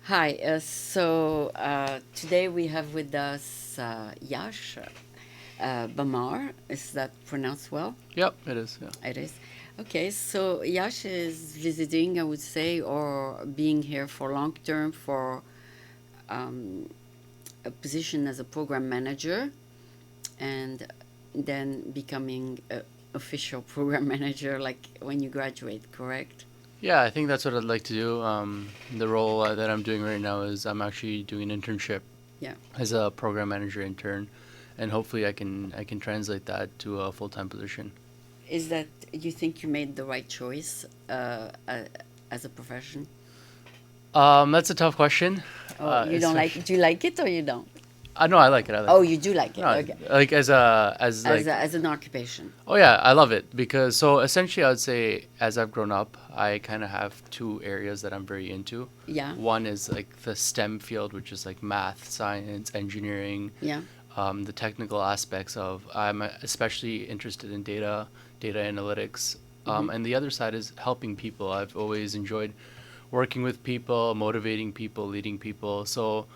Hi. Today we have with us Yash Bhamare. Is that pronounced well? Yep, it is. Yeah. It is. Okay. So Yash is visiting, I would say, or being here for long term for um, a position as a program manager, and then becoming a official program manager, like when you graduate. Correct? Yeah, I think that's what I'd like to do. The role that I'm doing right now is I'm actually doing an internship Yeah. as a program manager intern, and hopefully I can translate that to a full time position. Is that you think you made the right choice as a profession? That's a tough question. Oh, you don't like? Especially, Do you like it or you don't? no, I like it. I like Oh, it. you do like it. No, Okay, like as like as an occupation. oh yeah, I love it because so essentially I would say as I've grown up, I kind of have two areas that I'm very into. Yeah, One is like the STEM field, which is like math, science, engineering, yeah. the technical aspects of. I'm especially interested in data analytics, Hmm. and the other side is helping people. I've always enjoyed working with people, motivating people, leading people. So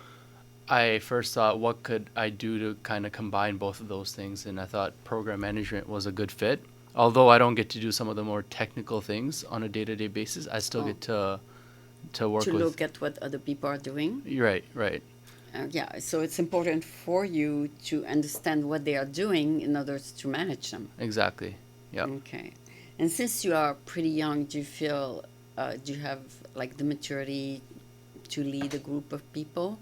I first thought, what could I do to kind of combine both of those things? And I thought program management was a good fit. Although I don't get to do some of the more technical things on a day-to-day basis, I still Oh, get to to work with. look at what other people are doing. Right, right, Yeah, so it's important for you to understand what they are doing in order to manage them. exactly. Yep. Okay. And since you are pretty young, do you feel, do you have like the maturity to lead a group of people?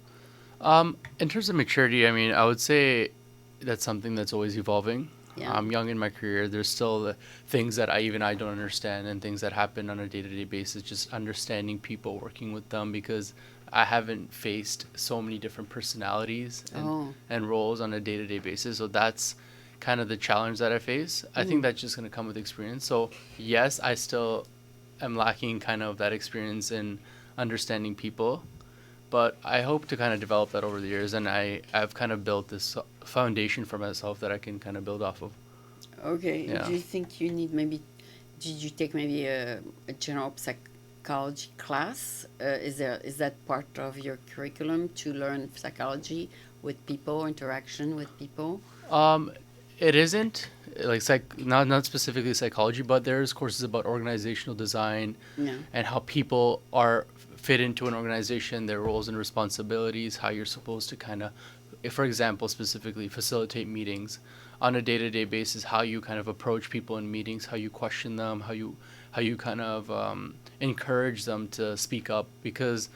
In terms of maturity, I mean, I would say that's something that's always evolving. Yeah. I'm young in my career. There's still the things that I don't understand and things that happen on a day-to-day basis. Just understanding people, working with them, because I haven't faced so many different personalities Oh. and roles on a day-to-day basis. So that's kind of the challenge that I face. I think Mm. that's just going to come with experience. So yes, I still am lacking kind of that experience in understanding people, but I hope to kind of develop that over the years, and I've kind of built this foundation for myself that I can kind of build off of. Okay. Do Yeah. you think you need maybe, did you take maybe a general psychology class? Is that part of your curriculum to learn psychology with people, interaction with people? Um, it isn't like not specifically psychology, but there's courses about organizational design Yeah. and how people are fit into an organization, their roles and responsibilities, how you're supposed to kind of, for example, specifically facilitate meetings on a day-to-day basis, how you kind of approach people in meetings, how you question them, how you kind of encourage them to speak up, because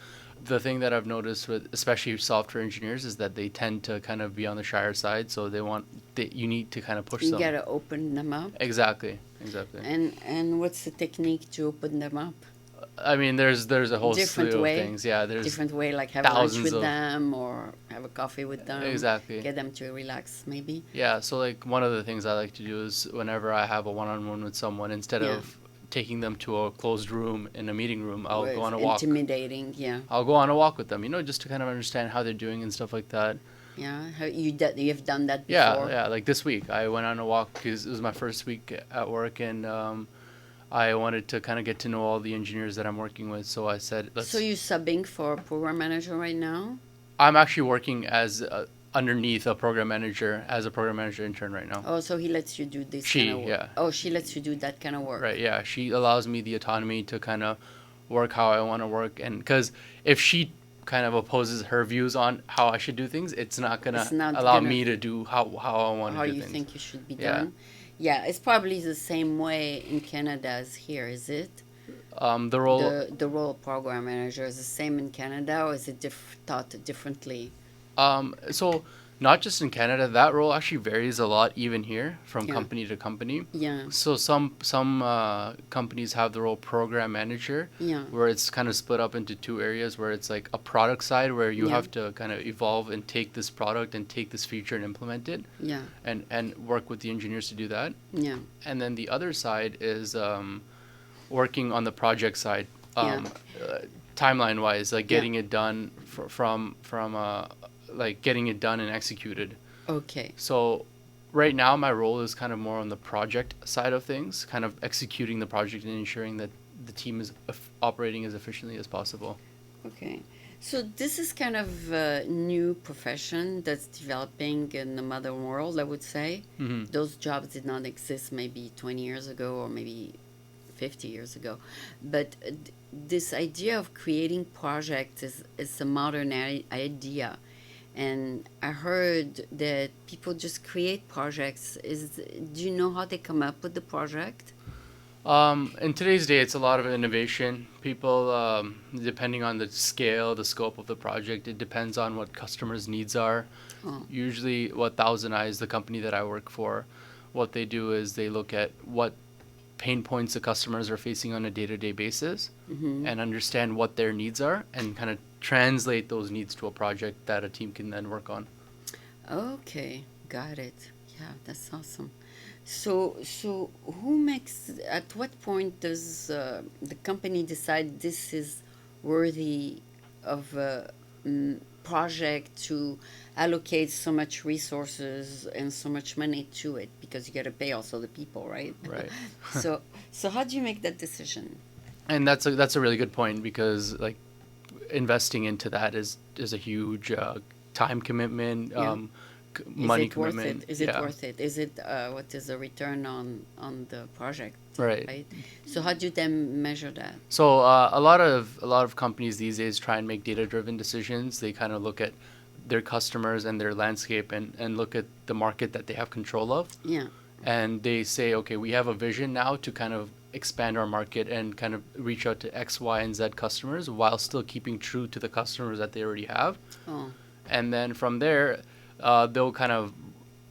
the thing that I've noticed with especially software engineers is that they tend to kind of be on the shyer side, so you need to kind of push You them. gotta open them up. Exactly, exactly. And what's the technique to open them up? I mean, there's a whole Different slew of way? things. Yeah, there's Different way, like have a lunch thousands with of them or have a coffee with them, exactly. get them to relax, maybe? Yeah, so like one of the things I like to do is whenever I have a one-on-one with someone, instead Yeah. of taking them to a closed room in a meeting room, I'll go Was on a walk. intimidating, yeah. I'll go on a walk with them, just to kind of understand how they're doing and stuff like that. Yeah. You've done that Yeah, before? yeah. Like this week, I went on a walk because it was my first week at work, and I wanted to kind of get to know all the engineers that I'm working with. So I said, So let's. you're subbing for a program manager right now? I'm actually working as underneath a program manager as a program manager intern right now. Oh, so he lets you do this kind of She, work. yeah, Oh, she lets you do that kind of right, work. yeah. She allows me the autonomy to kind of work how I want to work, and because if she kind of opposes her views on how I should do things, it's not It's gonna not allow gonna me to do how I want how to do you things. think it should be Yeah. done. Yeah, it's probably the same way in Canada as here, is it? The role The role of program manager is the same in Canada, or is it taught differently? So not just in Canada, that role actually varies a lot even here from Yeah, company to company. yeah, So some companies have the role program manager, yeah, where it's kind of split up into two areas, where it's like a product side where you yeah, have to kind of evolve and take this product and take this feature and implement it, yeah, and work with the engineers to do that. yeah, And then the other side is working on the project side, yeah, um, uh, timeline wise, like yeah. getting it done from like getting it done and executed. Okay, So right now my role is kind of more on the project side of things, kind of executing the project and ensuring that the team is operating as efficiently as possible. Okay. So this is kind of a new profession that's developing in the modern world, I would say. Hmm. Those jobs did not exist maybe 20 years ago or maybe 50 years ago. But this idea of creating projects is a modern idea. And I heard that people just create projects. Do you know how they come up with the project? In today's day, it's a lot of innovation. People, depending on the scale, the scope of the project, it depends on what customers' needs are. Oh, Usually, what Thousand Eyes, the company that I work for, what they do is they look at what pain points the customers are facing on a day-to-day basis mm-hmm. and understand what their needs are and kind of translate those needs to a project that a team can then work on. Okay, got it. Yeah, that's awesome. So who makes? At what point does the company decide this is worthy of a project to allocate so much resources and so much money to it? Because you got to pay also the people, right? Right. so so how do you make that decision? And that's a really good point because like investing into that is a huge time commitment, Yeah. Is money it worth it? commitment. Is it Yeah. worth it? Is it what is the return on the project, Right. right? So how do you then measure that? So a lot of companies these days try and make data driven decisions. They kind of look at their customers and their landscape and look at the market that they have control of. Yeah. And they say, okay, we have a vision now to kind of expand our market and kind of reach out to X, Y, and Z customers while still keeping true to the customers that they already have. Oh. And then from there, they'll kind of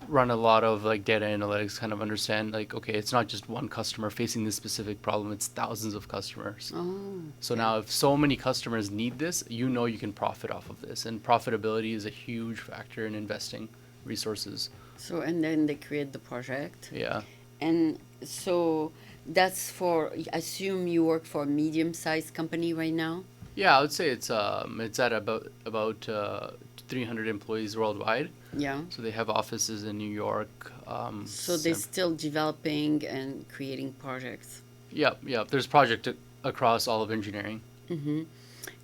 run a lot of like data analytics, kind of understand like, okay, it's not just one customer facing this specific problem, it's thousands of customers. Oh. So Okay. now if so many customers need this, you can profit off of this. And profitability is a huge factor in investing resources. So and then they create the project, Yeah. and so that's for. I assume you work for a medium-sized company right now. Yeah, I would say it's at about 300 employees worldwide. Yeah. So they have offices in New York. So they're still developing and creating projects. Yeah. There's project across all of engineering. Mm-hmm.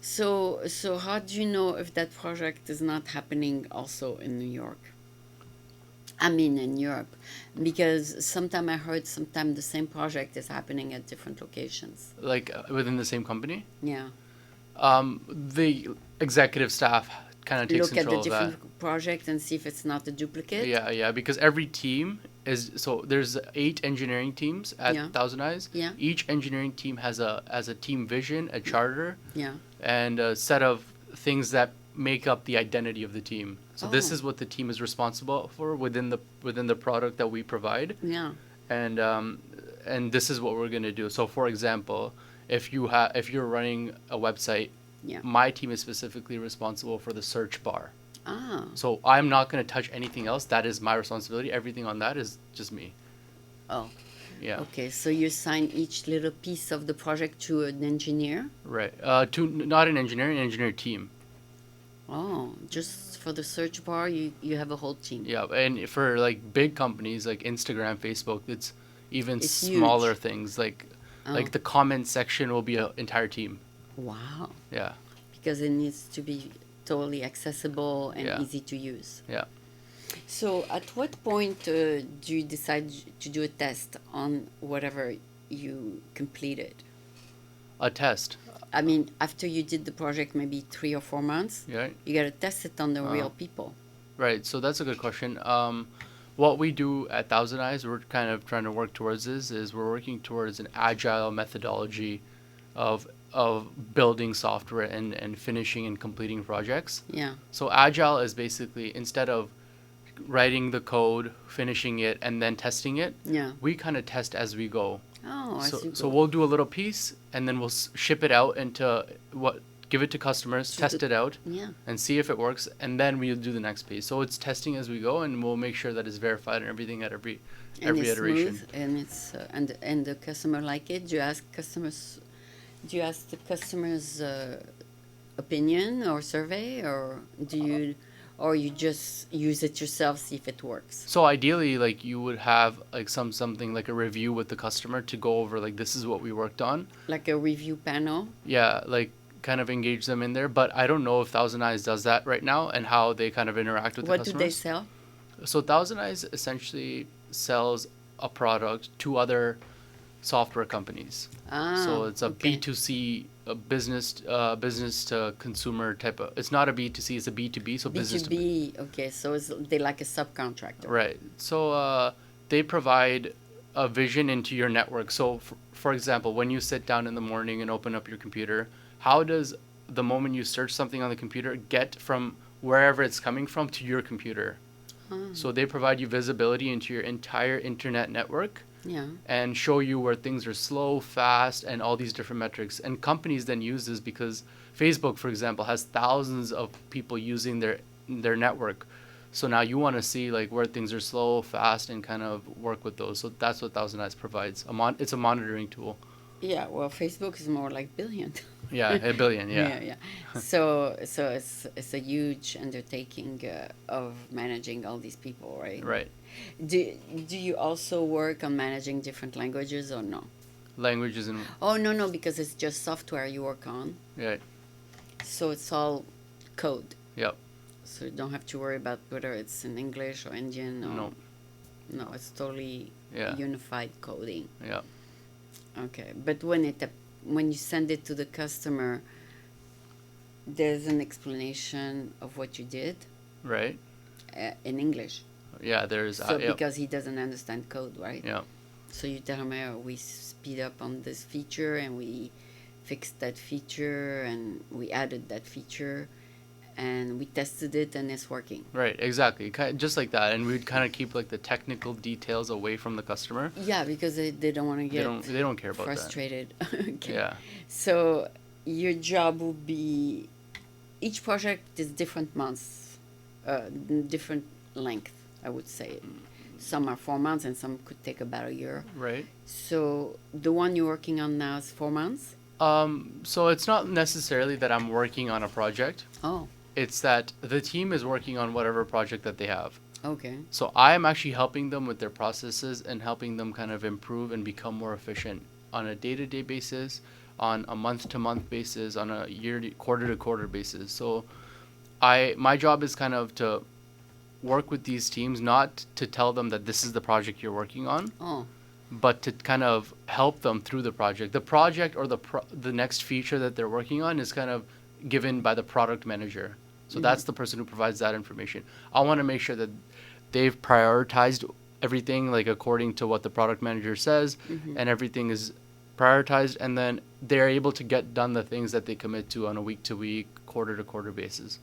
So how do you know if that project is not happening also in New York? I mean, in Europe, because sometime I heard sometime the same project is happening at different locations. Like within the same company. Yeah. The executive staff kind of takes Look at the control of that. different project and see if it's not a duplicate. Yeah, because every team is so there's 8 engineering teams at Yeah. Thousand Eyes. Yeah. Each engineering team has a team vision, a charter, Yeah. and a set of things that make up the identity of the team. So this Oh. is what the team is responsible for within the product that we provide, Yeah. and this is what we're gonna do. So for example, if you're running a website, Yeah. my team is specifically responsible for the search bar. Ah. So I'm not gonna touch anything else. That is my responsibility. Everything on that is just me. Oh. Yeah. Okay. So you assign each little piece of the project to an engineer. Right. To not an engineer team. Oh, just for the search bar, you have a whole team. Yeah, and for like big companies like Instagram, Facebook, it's even It's smaller huge. things Oh. like the comment section will be an entire team. Wow. Yeah. Because it needs to be totally accessible and Yeah. easy to use. Yeah. So, at what point do you decide to do a test on whatever you completed? A test. I mean, after you did the project, maybe 3 or 4 months, Yeah. you got to test it on the real people. Right. So that's a good question. What we do at Thousand Eyes, we're kind of trying to work towards is we're working towards an agile methodology of building software and finishing and completing projects. Yeah. So agile is basically instead of writing the code, finishing it, and then testing it, Yeah. we kind of test as we go. Oh, I see. So we'll do a little piece and then we'll ship it out give it to customers, To test the- it out, Yeah. and see if it works, and then we'll do the next piece. So it's testing as we go, and we'll make sure that it's verified and everything at every And it's iteration. smooth, and it's and the customer like it. Do you ask customers? Do you ask the customers' opinion or survey, or you just use it yourself, see if it works? So ideally, like you would have like something like a review with the customer to go over like this is what we worked on. Like a review panel. Yeah, like kind of engage them in there. But I don't know if Thousand Eyes does that right now and how they kind of interact with the What do they customers. sell? So Thousand Eyes essentially sells a product to other software companies. So it's a okay. B2C, a business to consumer type of. It's not a B2C, it's a B2B. So business to B2B, okay, so they like a subcontractor. right. So they provide a vision into your network. So for example, when you sit down in the morning and open up your computer, how does the moment you search something on the computer get from wherever it's coming from to your computer? So they provide you visibility into your entire internet network Yeah. and show you where things are slow, fast, and all these different metrics. And companies then use this because Facebook, for example, has thousands of people using their network. So now you want to see like where things are slow, fast, and kind of work with those. So that's what Thousand Eyes provides. It's a monitoring tool. Yeah, well, Facebook is more like billion. Yeah, a billion. Yeah. Yeah, yeah. So it's a huge undertaking of managing all these people, right? Right. Do you also work on managing different languages or no? Languages and Oh, no, because it's just software you work on. yeah. So it's all code. Yep. So you don't have to worry about whether it's in English or Indian or No. no, it's totally Yeah. unified coding. Yeah. Okay, but when you send it to the customer, there's an explanation of what you did Right. in English. Yeah. There's So yep. because he doesn't understand code, right? Yeah. So you tell him, we speed up on this feature and we fixed that feature and we added that feature and we tested it and it's working. Right, exactly. Just like that. And we'd kind of keep like the technical details away from the customer. Yeah, because they don't want to get They don't care about frustrated. that. Okay. Yeah. So your job will be, each project is different months, different length, I would say. Some are 4 months and some could take about a year. Right. So the one you're working on now is 4 months? So it's not necessarily that I'm working on a project. Oh, It's that the team is working on whatever project that they have. okay. So I'm actually helping them with their processes and helping them kind of improve and become more efficient on a day-to-day basis, on a month-to-month basis, on a quarter-to-quarter basis. So my job is kind of to work with these teams, not to tell them that this is the project you're working on, Oh, but to kind of help them through the project. The project or the next feature that they're working on is kind of given by the product manager. So that's the person who provides that information. I want to make sure that they've prioritized everything like according to what the product manager says, and everything is prioritized, and then they're able to get done the things that they commit to on a week-to-week, quarter-to-quarter basis.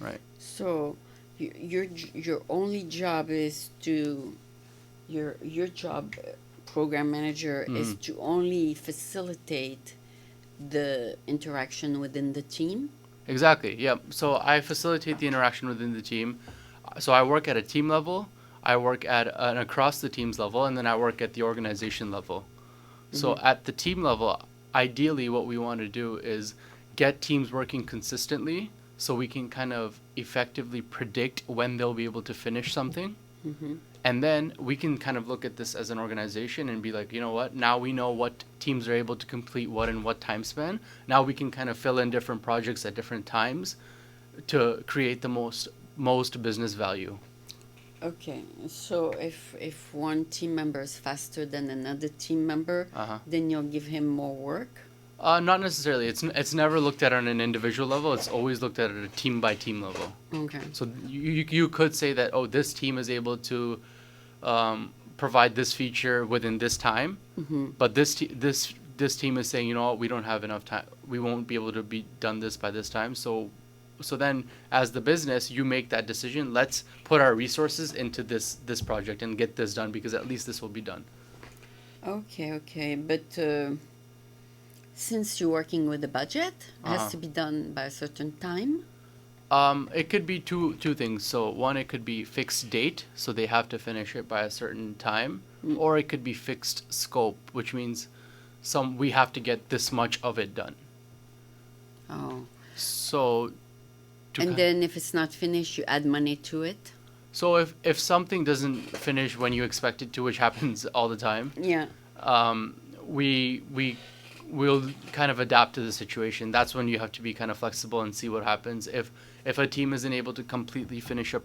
Right. so your only job is to, your job, program manager, is to only facilitate the interaction within the team? Exactly. Yeah. So I facilitate the interaction within the team. So I work at a team level, I work at an across the teams level, and then I work at the organization level. So at the team level, ideally what we want to do is get teams working consistently so we can kind of effectively predict when they'll be able to finish something. And then we can kind of look at this as an organization and be like, you know what, now we know what teams are able to complete what in what time span. Now we can kind of fill in different projects at different times to create the most business value. Okay, so if one team member is faster than another team member, then you'll give him more work? Not necessarily. It's never looked at on an individual level. It's always looked at a team by team level. Okay. So you could say that, oh, this team is able to provide this feature within this time, but this team is saying, you know what, we don't have enough time. We won't be able to be done this by this time. So then, as the business, you make that decision. Let's put our resources into this project and get this done because at least this will be done. Okay, but since you're working with a budget, it has to be done by a certain time? It could be two things. So one, it could be fixed date, so they have to finish it by a certain time, or it could be fixed scope, which means we have to get this much of it done. Oh. So. And then if it's not finished, you add money to it? So if something doesn't finish when you expect it to, which happens all the time, Yeah. we we'll kind of adapt to the situation. That's when you have to be kind of flexible and see what happens. If a team isn't able to completely finish a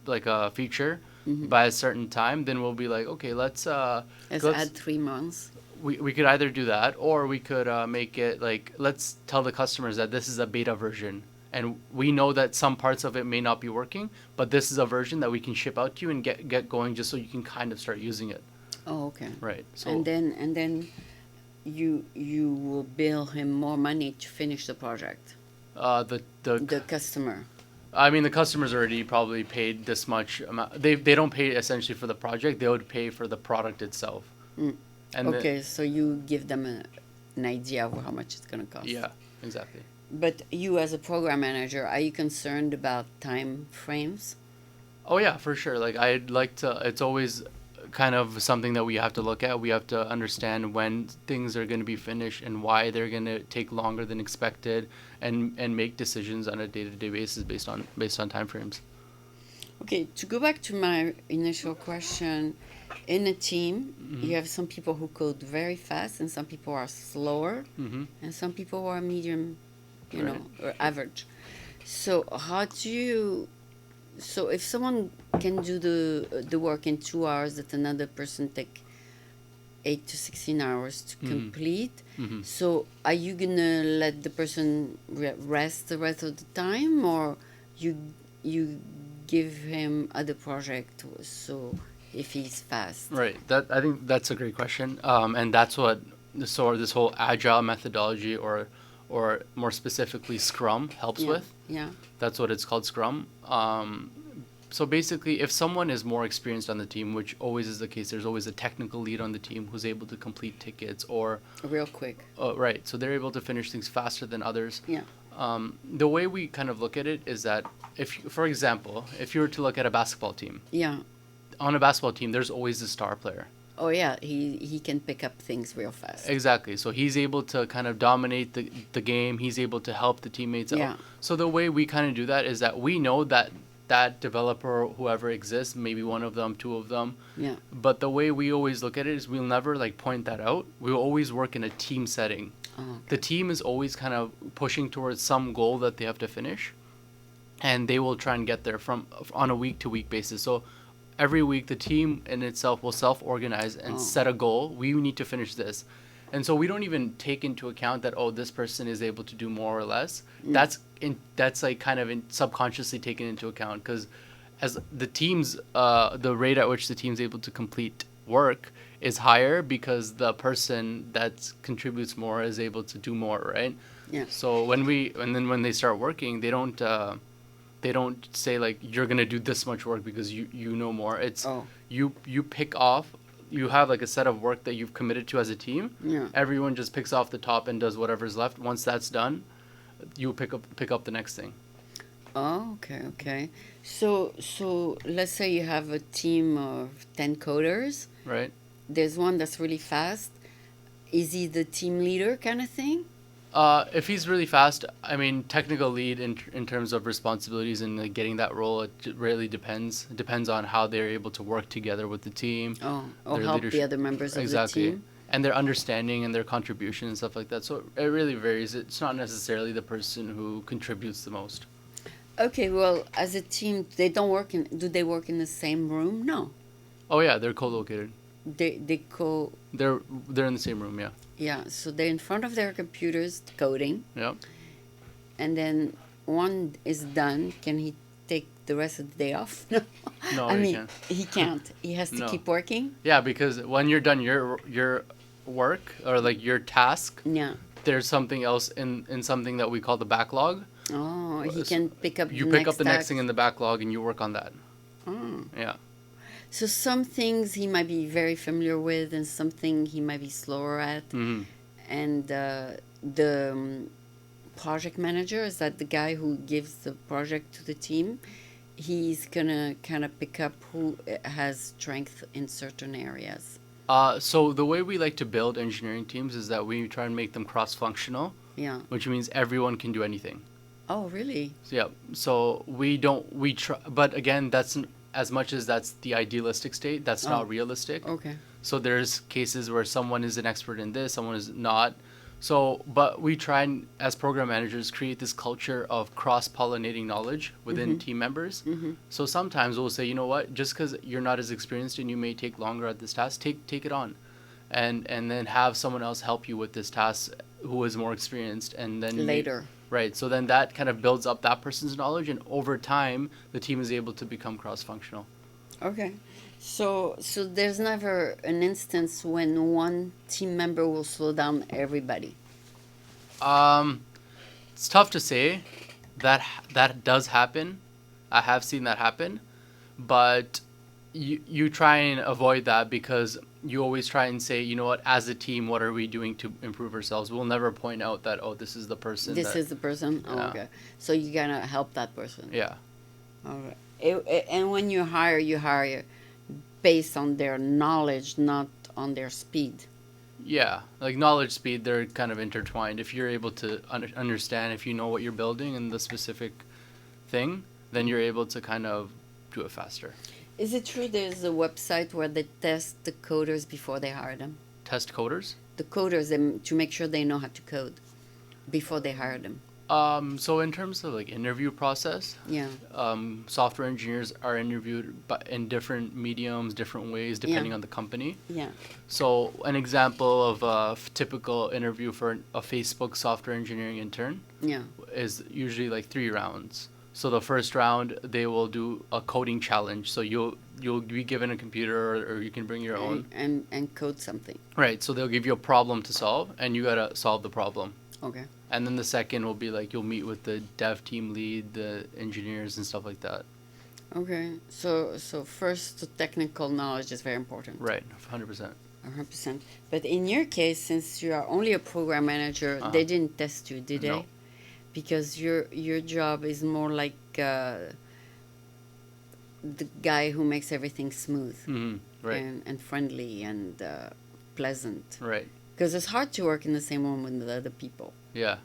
like a feature by a certain time, then we'll be like, okay, let's add 3 months. we could either do that, or we could make it like, let's tell the customers that this is a beta version, and we know that some parts of it may not be working, but this is a version that we can ship out to you and get going, just so you can kind of start using it. Oh, okay. Right. So And then you will bill him more money to finish the project. The customer. I mean, the customers already probably paid this much amount. They don't pay essentially for the project. They would pay for the product itself. And Okay, so you give them an idea of how much it's going to cost. Yeah, exactly. But you, as a program manager, are you concerned about time frames? Oh yeah, for sure. Like, I'd like to. It's always kind of something that we have to look at. We have to understand when things are going to be finished and why they're going to take longer than expected, and make decisions on a day-to-day basis based on time frames. Okay, to go back to my initial question, in a team, you have some people who code very fast, and some people are slower, and some people who are medium, Right. or average. So how do you? So if someone can do the work in 2 hours that another person take 8 to 16 hours to complete, so are you gonna let the person rest the rest of the time, or you give him other project, so if he's fast? Right. That, I think that's a great question. And that's what this whole agile methodology, or more specifically Scrum, helps Yeah. with. Yeah. That's what it's called, Scrum. So basically, if someone is more experienced on the team, which always is the case, there's always a technical lead on the team who's able to complete tickets, or Real quick. right. So they're able to finish things faster than others. Yeah. The way we kind of look at it is that, for example, if you were to look at a basketball team, Yeah. on a basketball team, there's always a star player. Oh yeah, he can pick up things real fast. Exactly. So he's able to kind of dominate the game. He's able to help the teammates out. Yeah. So the way we kind of do that is that we know that developer, or whoever exists, maybe one of them, two of them. Yeah. But the way we always look at it is we'll never like point that out. We'll always work in a team setting. Oh, okay. The team is always kind of pushing towards some goal that they have to finish, and they will try and get there on a week to week basis. So every week the team in itself will self-organize and set a goal. We need to finish this. And so we don't even take into account that, oh, this person is able to do more or less. That's like kind of subconsciously taken into account, because as the team's the rate at which the team's able to complete work is higher, because the person that contributes more is able to do more, right? Yeah. So when they start working, they don't say like, you're gonna do this much work because you know more. It's you pick off. You have like a set of work that you've committed to as a team. Yeah. Everyone just picks off the top and does whatever's left. Once that's done, you pick up the next thing. Oh, okay. So let's say you have a team of 10 coders. Right. There's one that's really fast. Is he the team leader kind of thing? If he's really fast, I mean, technical lead in terms of responsibilities and like, getting that role, it really depends. It depends on how they're able to work together with the team. Oh, or their help leadership. the other members of Exactly. the team? And their understanding and their contribution and stuff like that. So it really varies. It's not necessarily the person who contributes the most. Okay, well, as a team, do they work in the same room? No. Oh yeah, they're co-located. They They're in the same room, yeah. Yeah, so they're in front of their computers coding, Yep. and then one is done. Can he take the rest of the day off? No. No, I he mean, can't. he can't. He has to No. keep working. Yeah, because when you're done your work, or like your task, Yeah. there's something else in something that we call the backlog. Oh, he So can pick up. You the pick next up the next task. thing in the backlog and you work on that. Oh. Yeah. So some things he might be very familiar with, and something he might be slower at. hmm And the project manager, is that the guy who gives the project to the team? He's gonna kind of pick up who has strength in certain areas. So the way we like to build engineering teams is that we try and make them cross-functional, Yeah. which means everyone can do anything. Oh, really? So, yeah. So we try, but again, as much as that's the idealistic state, that's Oh. not realistic. Okay. So there's cases where someone is an expert in this, someone is not. So, but we try and, as program managers, create this culture of cross-pollinating knowledge within team members. So sometimes we'll say, you know what, just because you're not as experienced and you may take longer at this task, take it on, and then have someone else help you with this task who is more experienced, and then Later. right. So then that kind of builds up that person's knowledge, and over time, the team is able to become cross-functional. Okay. So there's never an instance when one team member will slow down everybody. It's tough to say. That does happen. I have seen that happen, but you try and avoid that because you always try and say, you know what, as a team, what are we doing to improve ourselves? We'll never point out that, oh, this is the person. This is the person. Oh, Yeah. okay. So you gotta help that person. Yeah. Okay. And when you hire based on their knowledge, not on their speed. Yeah, like knowledge speed, they're kind of intertwined. If you're able to understand, if you know what you're building and the specific thing, then you're able to kind of do it faster. Is it true there's a website where they test the coders before they hire them? Test coders. The coders, to make sure they know how to code before they hire them. So in terms of like interview process, Yeah. software engineers are interviewed in different mediums, different ways, depending Yeah. on the company. Yeah. So an example of a typical interview for a Facebook software engineering intern Yeah. is usually like 3 rounds. So the first round, they will do a coding challenge. So you'll be given a computer, or you can bring your own. And code something. Right. So they'll give you a problem to solve, and you gotta solve the problem. Okay. And then the second will be like you'll meet with the dev team lead, the engineers, and stuff like that. Okay. So first, the technical knowledge is very important. Right. 100%. 100%. But in your case, since you are only a program manager, they didn't test you, did they? No. Because your job is more like the guy who makes everything smooth Right. and friendly and pleasant. Right. Because it's hard to work in the same room with the other people. Yeah.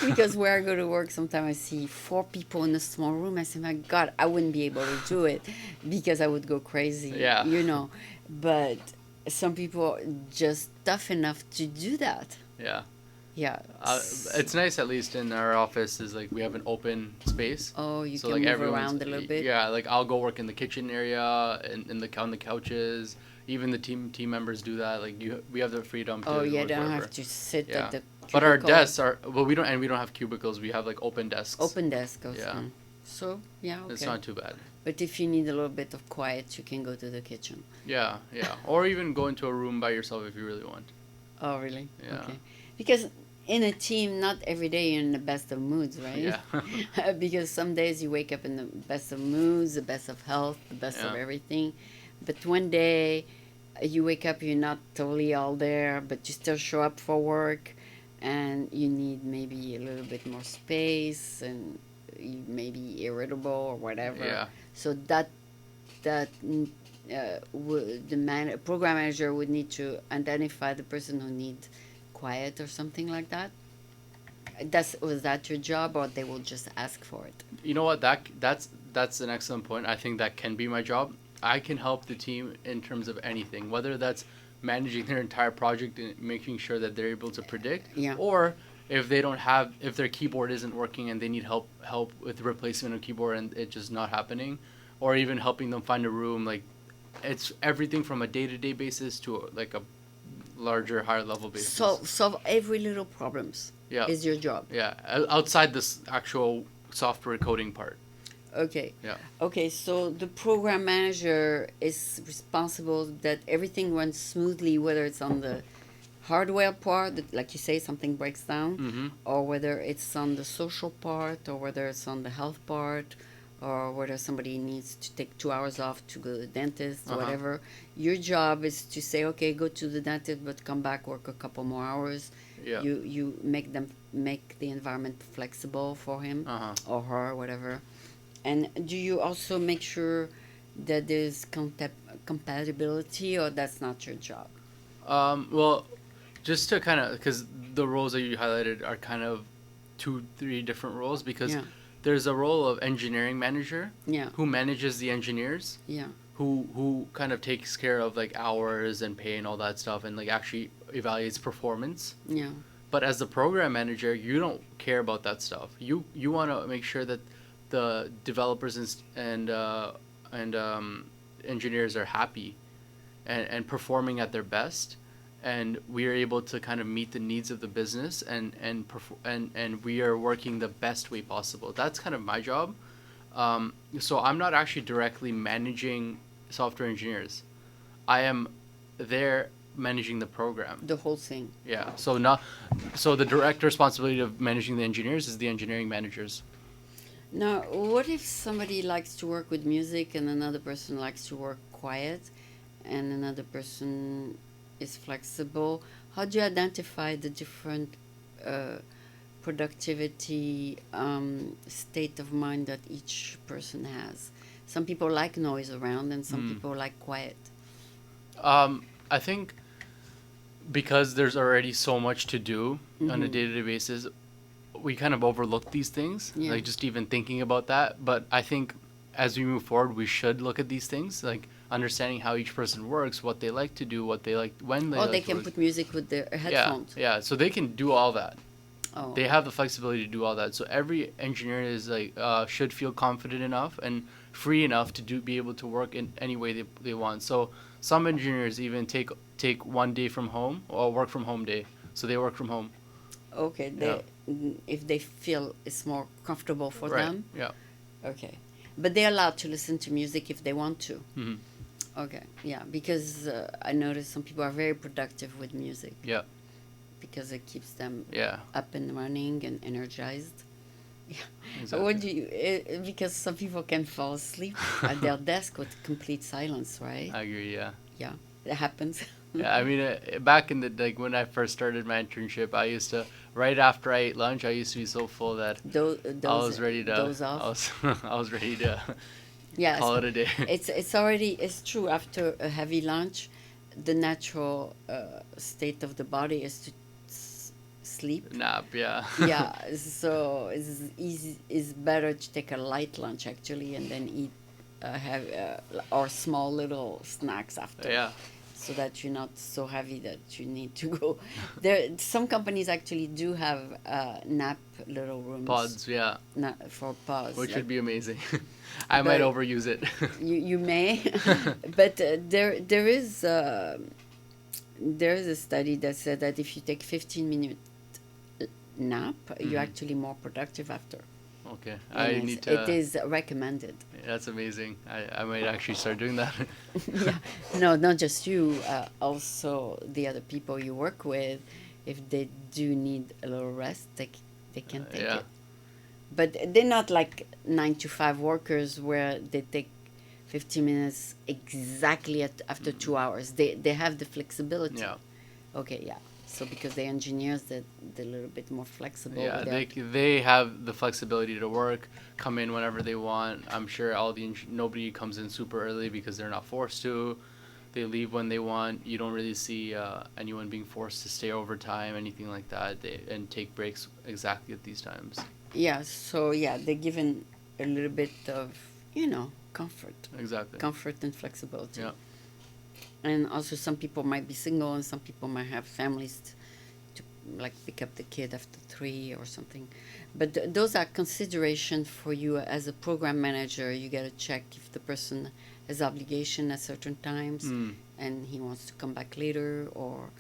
Because where I go to work, sometimes I see 4 people in a small room. I say, my God, I wouldn't be able to do it because I would go crazy. Yeah. You know. But some people are just tough enough to do that. Yeah. Yeah. It's nice, at least in our office, is like we have an open space. Oh, you So can like move everyone's around a little bit. Yeah, like I'll go work in the kitchen area, on the couches. Even the team members do that. Like we have the freedom to Oh, yeah, work they don't wherever. have to sit Yeah. at the But our cubicle. desks are we don't have cubicles. We have like open desks. Open desk goes Yeah. on. So, yeah, okay. It's not too bad. But if you need a little bit of quiet, you can go to the kitchen. Yeah, yeah. Or even go into a room by yourself if you really want. Oh, really? Yeah. Okay. Because in a team, not every day you're in the best of moods, right? Yeah. Because some days you wake up in the best of moods, the best of health, the best of Yeah. everything. But one day you wake up, you're not totally all there, but you still show up for work and you need maybe a little bit more space and you may be irritable or whatever. Yeah. So the program manager would need to identify the person who needs quiet or something like that. Was that your job, or they will just ask for it? You know what? That's an excellent point. I think that can be my job. I can help the team in terms of anything, whether that's managing their entire project and making sure that they're able to predict, Yeah. or if their keyboard isn't working and they need help with the replacement of keyboard and it's just not happening, or even helping them find a room. Like, it's everything from a day-to-day basis to like a larger, higher level basis. Solve every little problems. Yeah. Is your job. Yeah, outside this actual software coding part. Okay. Yeah. Okay, so the program manager is responsible that everything runs smoothly, whether it's on the hardware part, that, like you say, something breaks down, or whether it's on the social part, or whether it's on the health part, or whether somebody needs to take 2 hours off to go to the dentist, or whatever. Your job is to say, okay, go to the dentist, but come back, work a couple more hours. Yeah. You make the environment flexible for him or her, whatever. And do you also make sure that there's compatibility, or that's not your job? Well, just to kind of, because the roles that you highlighted are kind of 2-3 different roles, because Yeah. there's a role of engineering manager Yeah. who manages the engineers. Yeah. who kind of takes care of like hours and pay and all that stuff and like actually evaluates performance. Yeah. But as the program manager, you don't care about that stuff. You want to make sure that the developers and engineers are happy and performing at their best, and we are able to kind of meet the needs of the business and we are working the best way possible. That's kind of my job. So I'm not actually directly managing software engineers. I am there managing the program. The whole thing. Yeah. So the direct responsibility of managing the engineers is the engineering managers. Now, what if somebody likes to work with music and another person likes to work quiet and another person is flexible? How do you identify the different productivity state of mind that each person has? Some people like noise around and some people like quiet. I think because there's already so much to do on a day-to-day basis, we kind of overlook these things, Yeah. like just even thinking about that. But I think as we move forward, we should look at these things, like understanding how each person works, what they like to do, what they like, when they Or like they to can work. put music with their headphones. Yeah, so they can do all that. Oh. They have the flexibility to do all that. So every engineer is like should feel confident enough and free enough to be able to work in any way they want. So some engineers even take one day from home or work from home day. So they work from home. Okay. If they feel it's more comfortable for Right. them. Yeah. Okay. But they're allowed to listen to music if they want to. Mm-hmm. Okay. Yeah. Because I notice some people are very productive with music. Yeah. Because it keeps them Yeah. up and running and energized. Yeah. Exactly. What do you? Because some people can fall asleep at their desk with complete silence, right? I agree. Yeah. Yeah, it happens. Yeah, I mean, back in the like when I first started my internship, I used to right after I ate lunch, I used to be so full that I was ready to. Doze off. I was ready to Yeah, call it a day. it's true. After a heavy lunch, the natural state of the body is to sleep. Nap. Yeah. Yeah, so it's better to take a light lunch actually, and then eat have or small little snacks after. Yeah. So that you're not so heavy that you need to go. There, some companies actually do have nap little rooms. Pods. Yeah. For pods. Which like, would be amazing. I might But- overuse it. you may, but there is a study that said that if you take 15-minute nap, you're actually more productive after. Okay. And I it's- need to. It is recommended. That's amazing. I might actually start doing that. Yeah, no, not just you. Also, the other people you work with, if they do need a little rest, they can take Yeah. it. But they're not like 9 to 5 workers where they take 15 minutes exactly after 2 hours. They have the flexibility. Yeah. Okay, yeah. So because they're engineers, they're a little bit more flexible. Yeah, with their- they have the flexibility to work, come in whenever they want. I'm sure nobody comes in super early because they're not forced to. They leave when they want. You don't really see anyone being forced to stay overtime, anything like that, and take breaks exactly at these times. Yeah. So yeah, they're given a little bit of comfort, Exactly. and flexibility. Yeah. And also, some people might be single, and some people might have families to like pick up the kid after 3 or something. But those are consideration for you as a program manager. You got to check if the person has obligation at certain times, and he wants to come back later, or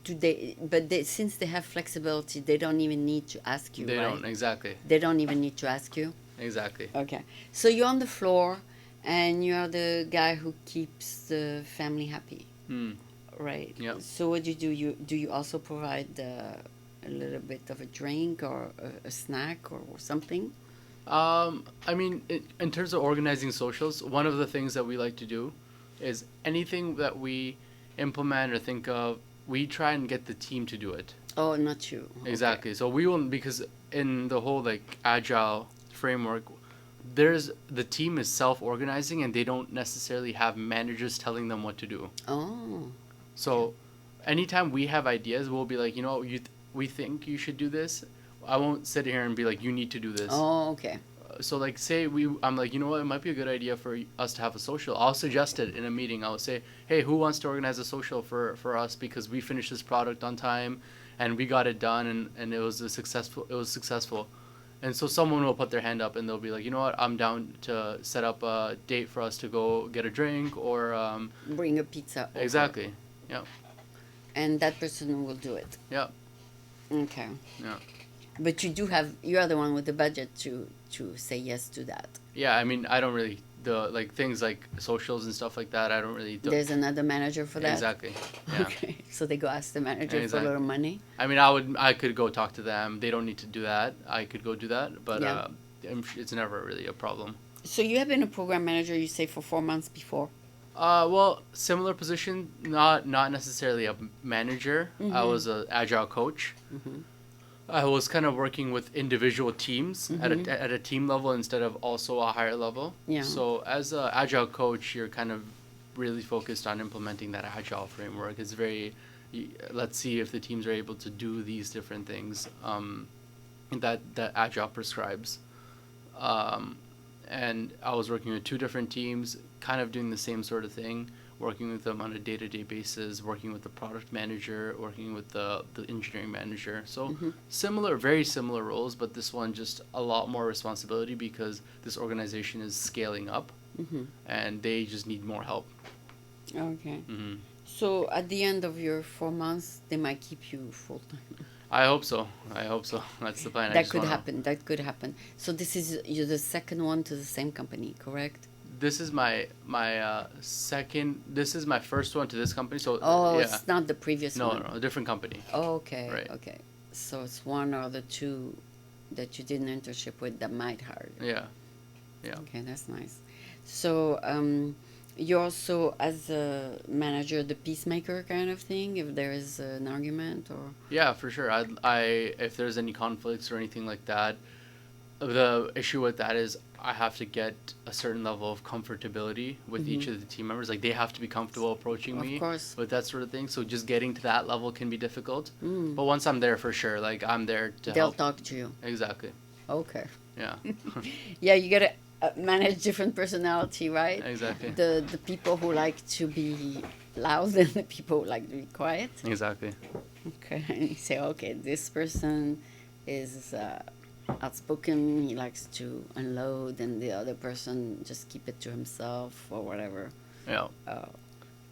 do they? But since they have flexibility, they don't even need to ask you. They right? don't exactly. They don't even need to ask you. Exactly. Okay. So you're on the floor, and you are the guy who keeps the family happy, right? Yeah. So what do? You also provide a little bit of a drink or a snack or something? I mean, in terms of organizing socials, one of the things that we like to do is anything that we implement or think of, we try and get the team to do it. Oh, not you. Okay. Exactly. So we will, because in the whole like agile framework, the team is self-organizing and they don't necessarily have managers telling them what to do. Oh. So anytime we have ideas, we'll be like, we think you should do this. I won't sit here and be like, you need to do this. Oh, okay. So like say I'm like, you know what, it might be a good idea for us to have a social. I'll suggest it in a meeting. I'll say, hey, who wants to organize a social for us, because we finished this product on time and we got it done, and it was successful. And so someone will put their hand up and they'll be like, you know what, I'm down to set up a date for us to go get a drink, or Bring a pizza over. exactly. Yeah. And that person will do it. Yeah. Okay. Yeah. But you are the one with the budget to say yes to that. Yeah, I mean, I don't really like things like socials and stuff like that. I don't really do. There's another manager for that. Exactly. Yeah. Okay, so they go ask the manager Exactly. for a little money. I mean, I could go talk to them. They don't need to do that. I could go do that, but Yeah. it's never really a problem. So you have been a program manager, you say, for 4 months before. Well, similar position, not necessarily a manager. I was a agile coach. Mm-hmm. I was kind of working with individual teams at a team level instead of also a higher level. Yeah. So as a agile coach, you're kind of really focused on implementing that agile framework. It's very, let's see if the teams are able to do these different things that agile prescribes. And I was working with two different teams, kind of doing the same sort of thing, working with them on a day-to-day basis, working with the product manager, working with the engineering manager. So very similar roles, but this one just a lot more responsibility because this organization is scaling up and they just need more help. Okay. So at the end of your 4 months, they might keep you full time. I hope so. That's the plan. That could happen. That could happen. So you're the second one to the same company, correct? This is my second. This is my first one to this company. So Oh, yeah. it's not the previous one. No, a different company. Oh, okay. Right. Okay. So it's one or the two that you did an internship with that might hire you. Yeah. Yeah. Okay, that's nice. So you're also, as a manager, the peacemaker kind of thing, if there is an argument or... Yeah, for sure. I if there's any conflicts or anything like that, the issue with that is I have to get a certain level of comfortability with each of the team members. Like, they have to be comfortable approaching me with that sort of thing. So just getting to that level can be difficult. But once I'm there, for sure, like, I'm there to They'll help. talk to you. Exactly. Okay. Yeah. Yeah, you gotta manage different personality, right? Exactly. The people who like to be loud and the people who like to be quiet. Exactly. Okay, and you say, okay, this person is outspoken, he likes to unload, and the other person just keep it to himself or whatever. Yeah.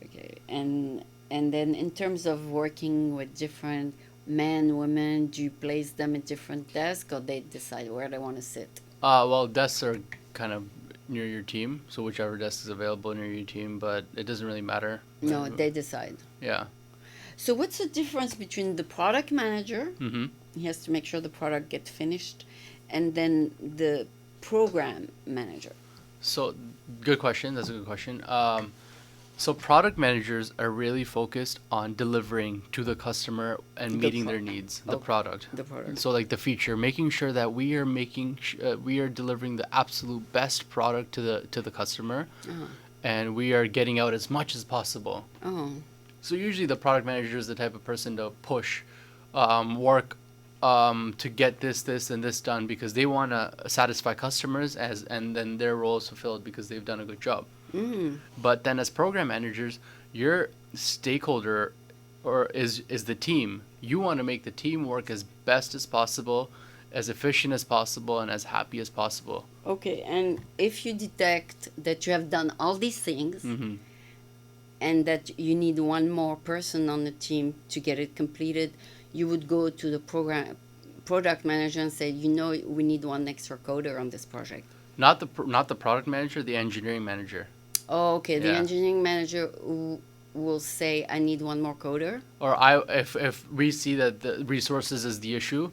Okay, and then in terms of working with different men, women, do you place them at different desks or they decide where they want to sit? Well, desks are kind of near your team, so whichever desk is available near your team, but it doesn't really matter. No, they decide. Yeah. So what's the difference between the product manager, Mm-hmm. he has to make sure the product gets finished, and then the program manager? So, good question. That's a good question. So product managers are really focused on delivering to the customer and meeting their needs, the product. The product. So like the feature, making sure that we are we are delivering the absolute best product to the customer, and we are getting out as much as possible. Oh. So usually the product manager is the type of person to push, work to get this and this done because they want to satisfy customers and then their role is fulfilled because they've done a good job. But then as program managers, your stakeholder is the team. You want to make the team work as best as possible, as efficient as possible, and as happy as possible. Okay, and if you detect that you have done all these things and that you need one more person on the team to get it completed, you would go to the product manager and say, we need one extra coder on this project. Not the product manager, the engineering manager. Oh, okay. The Yeah. engineering manager will say, I need one more coder. Or if we see that the resources is the issue,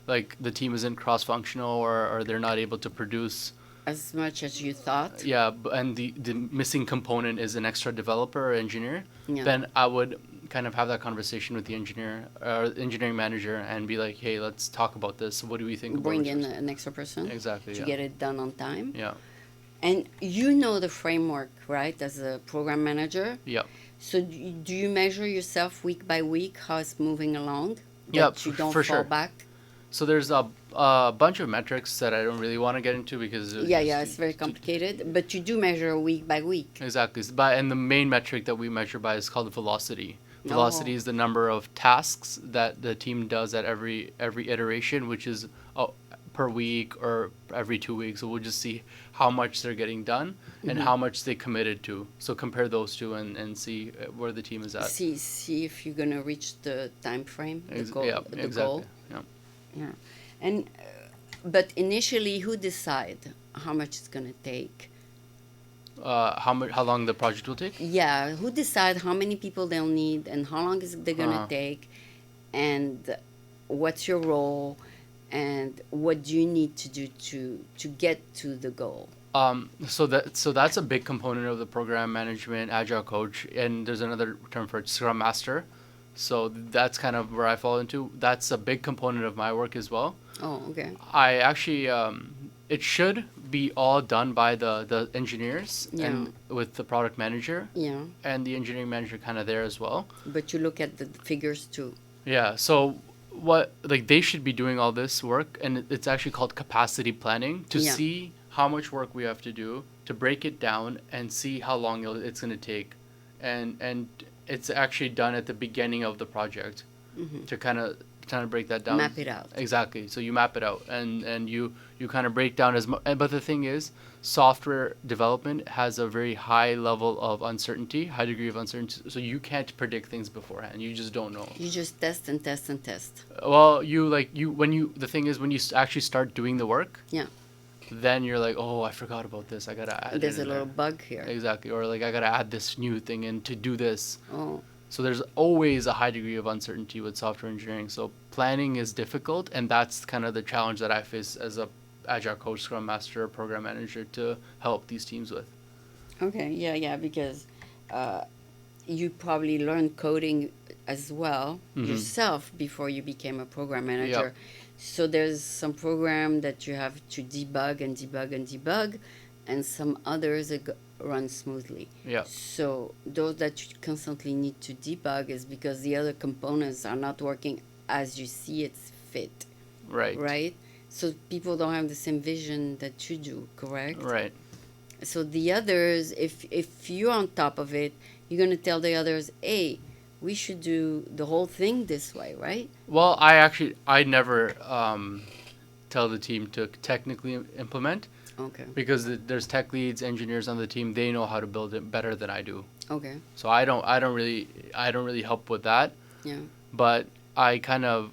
like the team isn't cross-functional or they're not able to produce As much as you thought. yeah, and the missing component is an extra developer or engineer, Yeah. then I would kind of have that conversation with the engineering manager and be like, hey, let's talk about this. What do we think? Bring about in resources? an extra person. Exactly. To Yeah. get it done on time. Yeah. And you know the framework, right, as a program manager? Yep. So do you measure yourself week by week how it's moving along? Yep, That you don't for fall sure. back? So there's a bunch of metrics that I don't really want to get into because Yeah, it's very complicated, but you do measure week by week. Exactly. And the main metric that we measure by is called velocity. Velocity Oh. is the number of tasks that the team does at every iteration, which is per week or every 2 weeks. So we'll just see how much they're getting done and how much they committed to. So compare those two and see where the team is at. See if you're gonna reach the time frame, the goal, Yeah, the exactly. goal. Yeah. Yeah, and but initially, who decide how much it's gonna take? How long the project will take? Yeah, who decide how many people they'll need and how long is it gonna take, and what's your role, and what do you need to do to get to the goal? So that's a big component of the program management agile coach, and there's another term for it, scrum master. So that's kind of where I fall into. That's a big component of my work as well. Oh, okay. I actually it should be all done by the engineers and with the product manager Yeah, and the engineering manager kind of there as well. but you look at the figures too. Yeah. So what like they should be doing all this work, and it's actually called capacity planning to Yeah. see how much work we have to do to break it down and see how long it's going to take, and it's actually done at the beginning of the project to kind of break that down. Map it out. Exactly. So you map it out and you kind of break down as much. But the thing is, software development has a very high level of uncertainty, high degree of uncertainty. So you can't predict things beforehand. You just don't know. You just test and test and test. Well, the thing is when you actually start doing the work, Yeah. then you're like, oh, I forgot about this. I gotta add There's it a in little there. bug here. Exactly. Or like I gotta add this new thing in to do this. Oh, So there's always a high degree of uncertainty with software engineering. So planning is difficult, and that's kind of the challenge that I face as a agile coach, scrum master, program manager to help these teams with. okay. Yeah, because you probably learned coding as well yourself before you became a program manager. So there's some program that you have to debug and debug and debug, and some others that run smoothly. Yeah. So those that you constantly need to debug is because the other components are not working as you see it's fit, Right. right? So people don't have the same vision that you do, correct? Right. So the others, if you're on top of it, you're gonna tell the others, hey, we should do the whole thing this way, right? Well, I never tell the team to technically implement Okay. because there's tech leads, engineers on the team. They know how to build it better than I do. Okay. So I don't really help with that. Yeah. But I kind of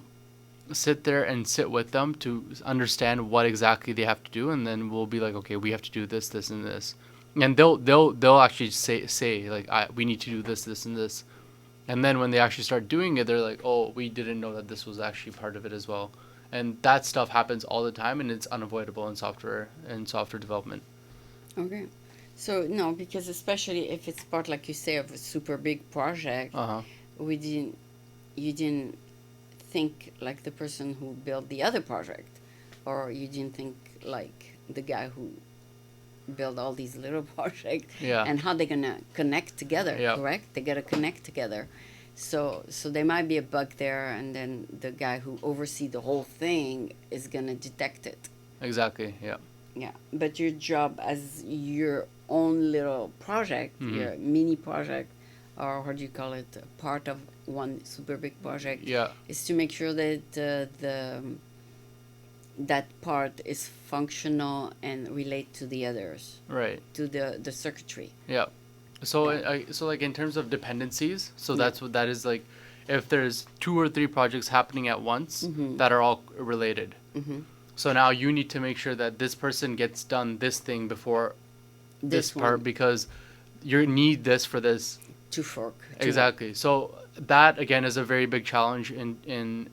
sit there and sit with them to understand what exactly they have to do, and then we'll be like, okay, we have to do this, this, and this, and they'll actually say like, we need to do this, this, and this, and then when they actually start doing it, they're like, oh, we didn't know that this was actually part of it as well, and that stuff happens all the time, and it's unavoidable in software development. Okay. So no, because especially if it's part, like you say, of a super big project, you didn't think like the person who built the other project, or you didn't think like the guy who built all these little projects. Yeah. And how they're gonna connect together. Yeah. Correct? They gotta connect together. So there might be a bug there, and then the guy who oversees the whole thing is gonna detect it. Exactly. Yeah. Yeah, but your job as your own little project, your mini project, or what do you call it, part of one super big project, Yeah. is to make sure that that part is functional and relate to the others, Right. to the circuitry. Yeah. So so like in terms of dependencies, so that's what that is like. If there's 2 or 3 projects happening at once that are all related, so now you need to make sure that this person gets done this thing before this part one. because you need this for this. To fork. Exactly. So that again is a very big challenge in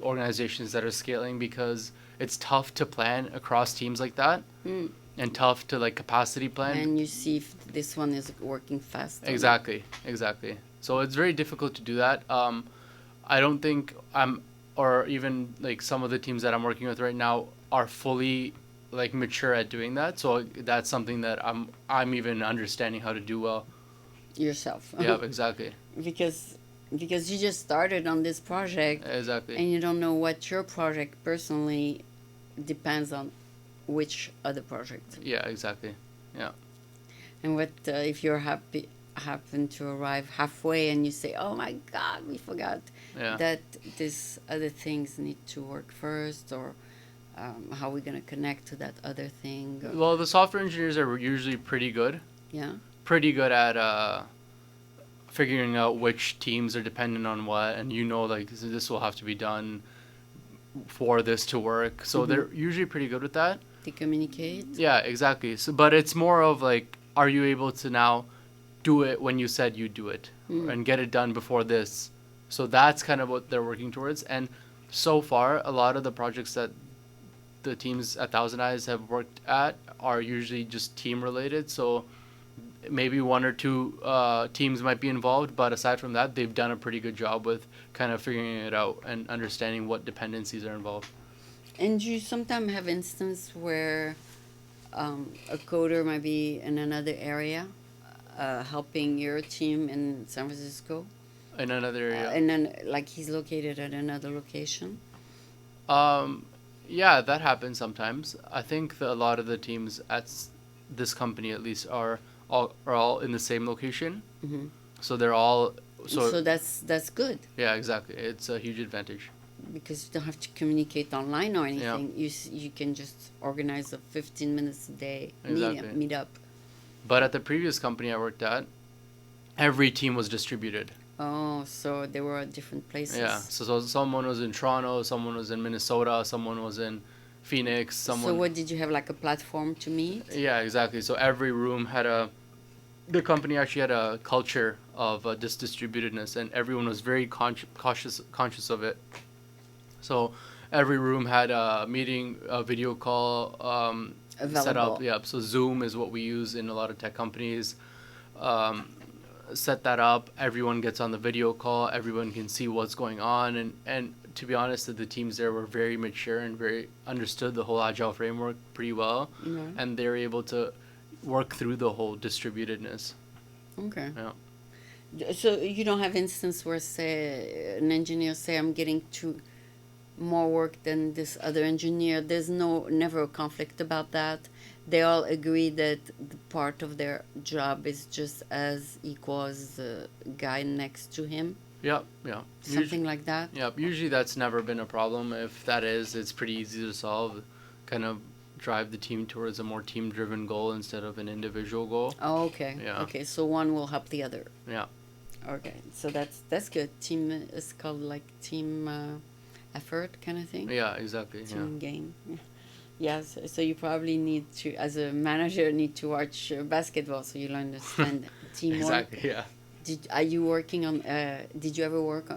organizations that are scaling because it's tough to plan across teams like that, and tough to like capacity plan. And you see if this one is working fast. Exactly. So it's very difficult to do that. I don't think or even like some of the teams that I'm working with right now are fully like mature at doing that. So that's something that I'm even understanding how to do well. Yourself. Yeah, exactly. Because because you just started on this project Exactly. and you don't know what your project personally depends on which other project. Yeah, exactly. Yeah. And what if you're happen to arrive halfway and you say, "Oh my God, we forgot Yeah. that this other things need to work first," or how are we gonna connect to that other thing? Or, Well, the software engineers are usually pretty good. yeah. Pretty good at figuring out which teams are dependent on what, and like this will have to be done for this to work. So Mm-hmm. they're usually pretty good with that. They communicate. Yeah, exactly. So, but it's more of like, are you able to now do it when you said you do it, Mm. and get it done before this? So that's kind of what they're working towards. And so far, a lot of the projects that the teams at Thousand Eyes have worked at are usually just team related. So maybe one or two teams might be involved, but aside from that, they've done a pretty good job with kind of figuring it out and understanding what dependencies are involved. And you sometimes have instance where a coder might be in another area, helping your team in San Francisco, In another area. and then like he's located at another location. Um, yeah, that happens sometimes. I think that a lot of the teams at this company, at least, are all in the same location. Hmm. So they're all So that's good yeah, exactly. It's a huge advantage. because you don't have to communicate online or Yeah. anything. You can just organize a 15 minutes a day Exactly. meet up. But at the previous company I worked at, every team was distributed. Oh, so they were at different places. Yeah. So someone was in Toronto, someone was in Minnesota, someone was in Phoenix, someone. So what did you have like a platform to meet? Yeah, exactly. So every room had the company actually had a culture of this distributedness, and everyone was very conscious of it. So every room had a meeting, a video call set Available. up. Yeah, so Zoom is what we use in a lot of tech companies. Um, Set that up. Everyone gets on the video call. Everyone can see what's going on, and to be honest, the teams there were very mature and very understood the whole agile framework pretty well, Yeah. and they're able to work through the whole distributedness. Okay. Yeah. So you don't have instance where say an engineer say I'm getting to more work than this other engineer. There's never a conflict about that. They all agree that the part of their job is just as equal as the guy next to him. Yeah. Yeah. Something like that. Yeah. Usually that's never been a problem. If that is, it's pretty easy to solve. Kind of drive the team towards a more team-driven goal instead of an individual goal. Oh, okay. Yeah. Okay, so one will help the other. Yeah. Okay, so that's good. Team is called like team effort kind of thing. Yeah. Exactly. Team game. Yes, so you probably need to, as a manager, need to watch basketball so you'll understand teamwork. Exactly. Yeah. Are you working on? Did you ever work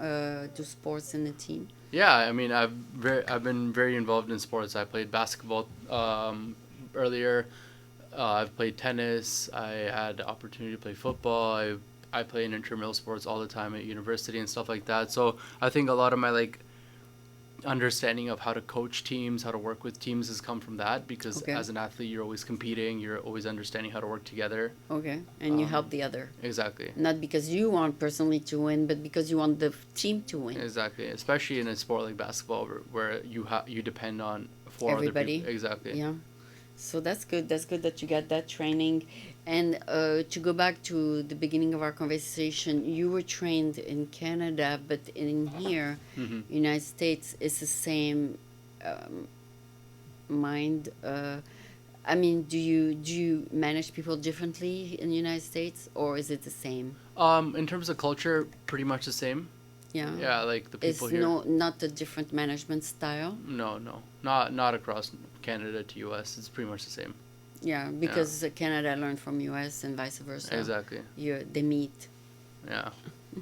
do sports in the team? Yeah, I mean, I've been very involved in sports. I played basketball earlier. I've played tennis. I had the opportunity to play football. I play in intramural sports all the time at university and stuff like that. So I think a lot of my understanding of how to coach teams, how to work with teams has come from that, because Okay. as an athlete you're always competing, you're always understanding how to work together. Okay, and you help the other. Exactly. Not because you want personally to win, but because you want the team to win. Exactly, especially in a sport like basketball where you depend on four Everybody. other people. Exactly. Yeah. So that's good. That's good that you got that training. And to go back to the beginning of our conversation, you were trained in Canada, but in here, Hmm. United States, it's the same mind. I mean, do you manage people differently in the United States, or is it the same? In terms of culture, pretty much the same. Yeah. Yeah, like the It's people here. not a different management style. No, not across Canada to U.S. It's pretty much the same. Yeah, because Canada learned from US and vice versa. Exactly. They meet. Yeah.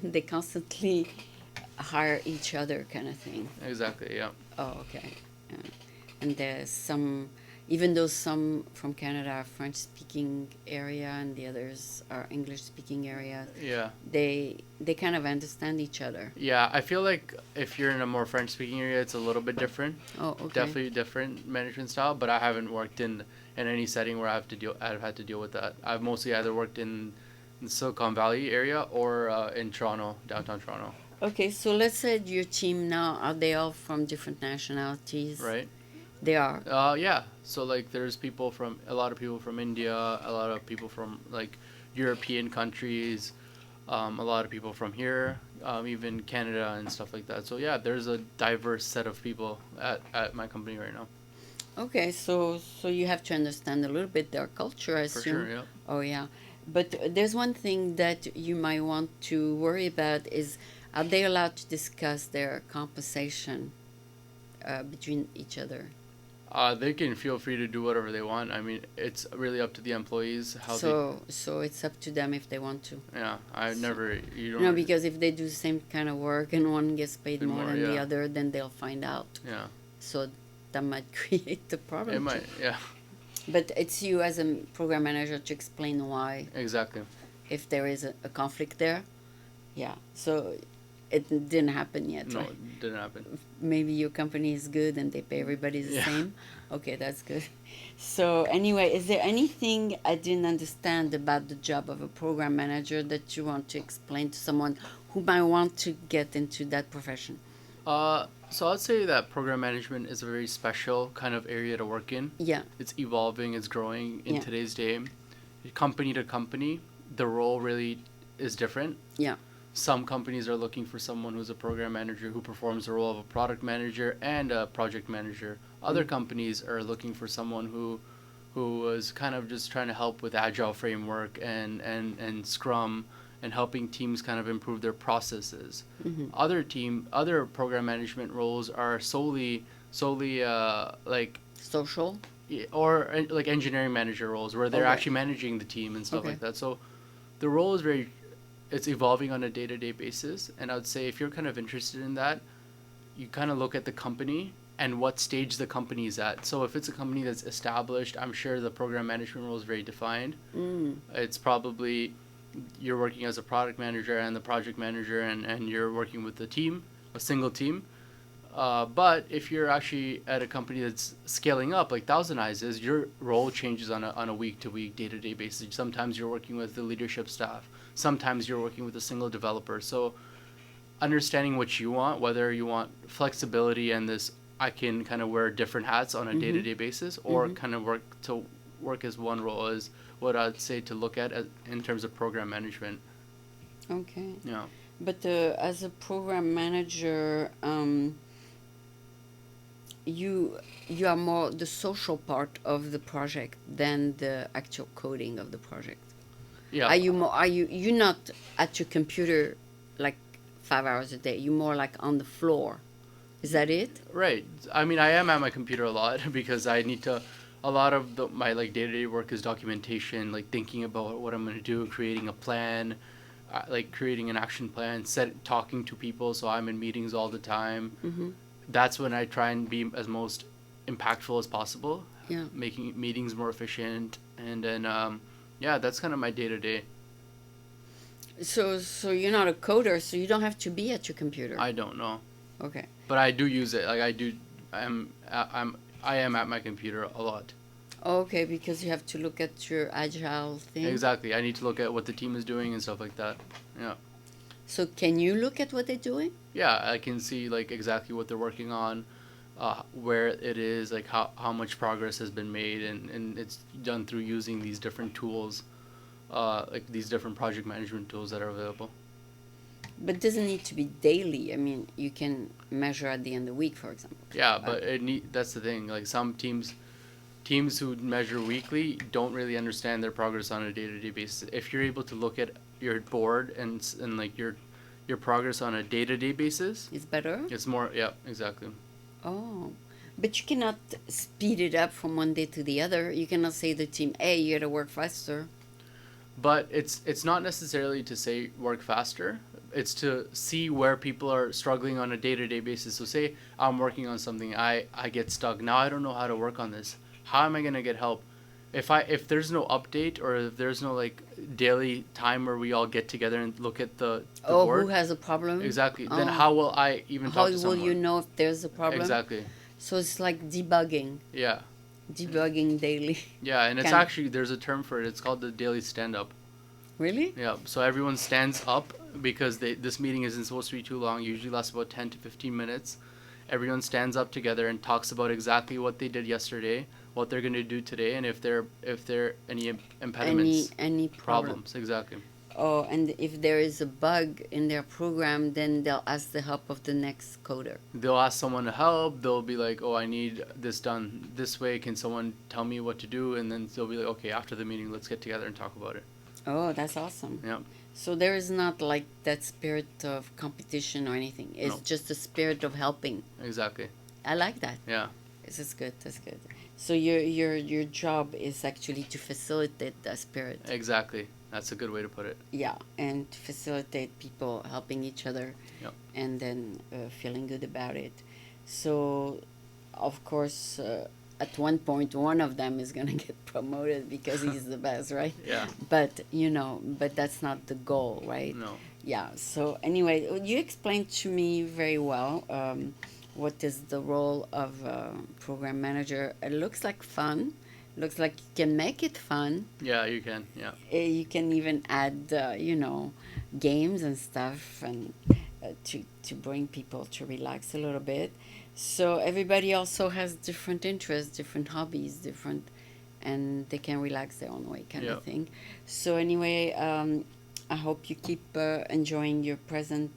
They constantly hire each other, kind of thing. Exactly. Yeah. Oh, okay. Yeah. And there's some, even though some from Canada are French-speaking area and the others are English-speaking area, Yeah. they kind of understand each other. Yeah. I feel like if you're in a more French-speaking area, it's a little bit different. Oh, okay. Definitely different management style. But I haven't worked in any setting where I've had to deal with that. I've mostly either worked in the Silicon Valley area or in Toronto, downtown Toronto. Okay, so let's say your team now, are they all from different nationalities? right? They are. Yeah. So like, there's people from a lot of people from India, a lot of people from like European countries, a lot of people from here, even Canada and stuff like that. So yeah, there's a diverse set of people at my company right now. Okay, so you have to understand a little bit their culture, I For sure. assume. Yeah. Oh yeah, but there's one thing that you might want to worry about is, are they allowed to discuss their compensation between each other? They can feel free to do whatever they want. I mean, it's really up to the employees how they. So it's up to them if they want to. Yeah, I So, never. You no, don't. because if they do the same kind of work and one gets paid Bit more more, than the yeah. other, then they'll find out. Yeah. So that might create the problem It too. might. Yeah. But it's you as a program manager to explain why, Exactly. if there is a conflict there. Yeah. So it didn't happen yet, No, right? it didn't happen. Maybe your company is good and they pay everybody the Yeah. same. Okay, that's good. So anyway, is there anything I didn't understand about the job of a program manager that you want to explain to someone who might want to get into that profession? So I'd say that program management is a very special kind of area to work in. Yeah. It's evolving, it's growing in Yeah. today's day. Company to company, the role really is different. Yeah. Some companies are looking for someone who's a program manager who performs the role of a product manager and a project manager. Other companies are looking for someone who was kind of just trying to help with agile framework and Scrum and helping teams kind of improve their processes. Hmm. Other program management roles are solely like Social. or like engineering manager roles where they're Okay. actually managing the team and stuff Okay. like that. So the role is very it's evolving on a day-to-day basis, and I would say if you're kind of interested in that, you kind of look at the company and what stage the company is at. So if it's a company that's established, I'm sure the program management role is very defined. Mm. It's probably you're working as a product manager and the project manager, and you're working with the team, a single team. But if you're actually at a company that's scaling up, like Thousand Eyes is, your role changes on a week to week, day to day basis. Sometimes you're working with the leadership staff. Sometimes you're working with a single developer. So understanding what you want, whether you want flexibility and this, I can kind of wear different hats on a day to day basis, or kind of work as one role, is what I'd say to look at in terms of program management. Okay. Yeah. But as a program manager, you are more the social part of the project than the actual coding of the project. Yeah. You're not at your computer like 5 hours a day. You're more like on the floor. Is that it? Right. I mean, I am at my computer a lot because I need to. A lot of my like day to day work is documentation, like thinking about what I'm gonna do, creating a plan, like creating an action plan, talking to people. So I'm in meetings all the time. Mm-hmm. That's when I try and be as most impactful as possible. Yeah. Making meetings more efficient, and then yeah, that's kind of my day to day. So you're not a coder, so you don't have to be at your computer. I don't know, Okay. but I do use it. Like I do, I am at my computer a lot. Okay, because you have to look at your agile thing. Exactly. I need to look at what the team is doing and stuff like that. Yeah. So can you look at what they're doing? Yeah, I can see like exactly what they're working on, where it is, like how much progress has been made, and it's done through using these different tools, like these different project management tools that are available. But it doesn't need to be daily. I mean, you can measure at the end of the week, for example. Yeah, but that's the thing. Like some teams who measure weekly don't really understand their progress on a day-to-day basis. If you're able to look at your board and like your progress on a day-to-day basis, It's better? it's more, yeah, exactly. Oh. But you cannot speed it up from one day to the other. You cannot say to the team, hey, you gotta work faster. But it's not necessarily to say work faster. It's to see where people are struggling on a day-to-day basis. So say I'm working on something, I get stuck. Now I don't know how to work on this. How am I gonna get help? If there's no update, or if there's no like daily time where we all get together and look at the Oh, board, who has a problem? exactly, then Oh. how will I even How talk to will someone? you know if there's a problem? Exactly. So it's like debugging. Yeah. Debugging daily. Yeah, and it's Kind of. actually, there's a term for it. It's called the daily stand up. Really? Yeah. So everyone stands up because this meeting isn't supposed to be too long. Usually lasts about 10 to 15 minutes. Everyone stands up together and talks about exactly what they did yesterday, what they're going to do today, and if there any impediments, Any problem. problems. Exactly. Oh, and if there is a bug in their program, then they'll ask the help of the next coder. They'll ask someone to help. They'll be like, "Oh, I need this done this way. Can someone tell me what to do?" And then they'll be like, "Okay, after the meeting, let's get together and talk about it." Oh, that's awesome. Yeah. So there is not like that spirit of competition or anything. It's No. just a spirit of helping. Exactly. I like that. Yeah. This is good. That's good. So your job is actually to facilitate that spirit. Exactly. That's a good way to put it. Yeah, and to facilitate people helping each other, Yep. and then feeling good about it. So, of course, at one point, one of them is gonna get promoted because he's the best, right? Yeah. But but that's not the goal, right? No. Yeah. So anyway, you explained to me very well what is the role of a program manager. It looks like fun. Looks like you can make it fun. Yeah, you can. Yeah. You can even add, games and stuff, and to bring people to relax a little bit. So everybody also has different interests, different hobbies, different, and they can relax their own way, kind Yeah. of thing. So anyway, I hope you keep enjoying your present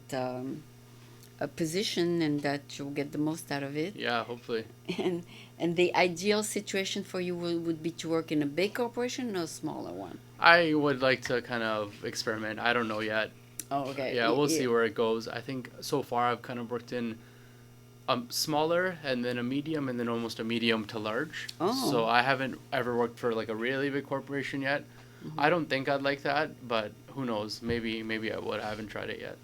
position, and that you'll get the most out of it. Yeah, hopefully. And the ideal situation for you would be to work in a big corporation or a smaller one. I would like to kind of experiment. I don't know yet. Oh, okay. Yeah, we'll see where it goes. I think so far I've kind of worked in smaller, and then a medium, and then almost a medium to large. Oh. So I haven't ever worked for like a really big corporation yet. Mm-hmm. I don't think I'd like that, but who knows? Maybe I would. I haven't tried it yet.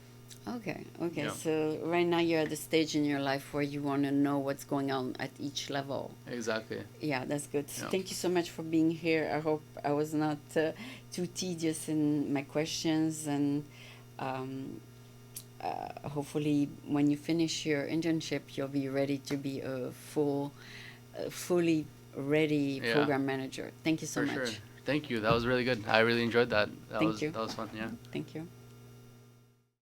Okay. Yeah. So right now you're at the stage in your life where you want to know what's going on at each level. Exactly. Yeah, that's good. So Yeah. thank you so much for being here. I hope I was not too tedious in my questions, and hopefully when you finish your internship, you'll be ready to be a fully ready Yeah. program manager. Thank you so For much. sure. Thank you. That was really good. I really enjoyed that. Thank you. That was fun. Yeah. Thank you.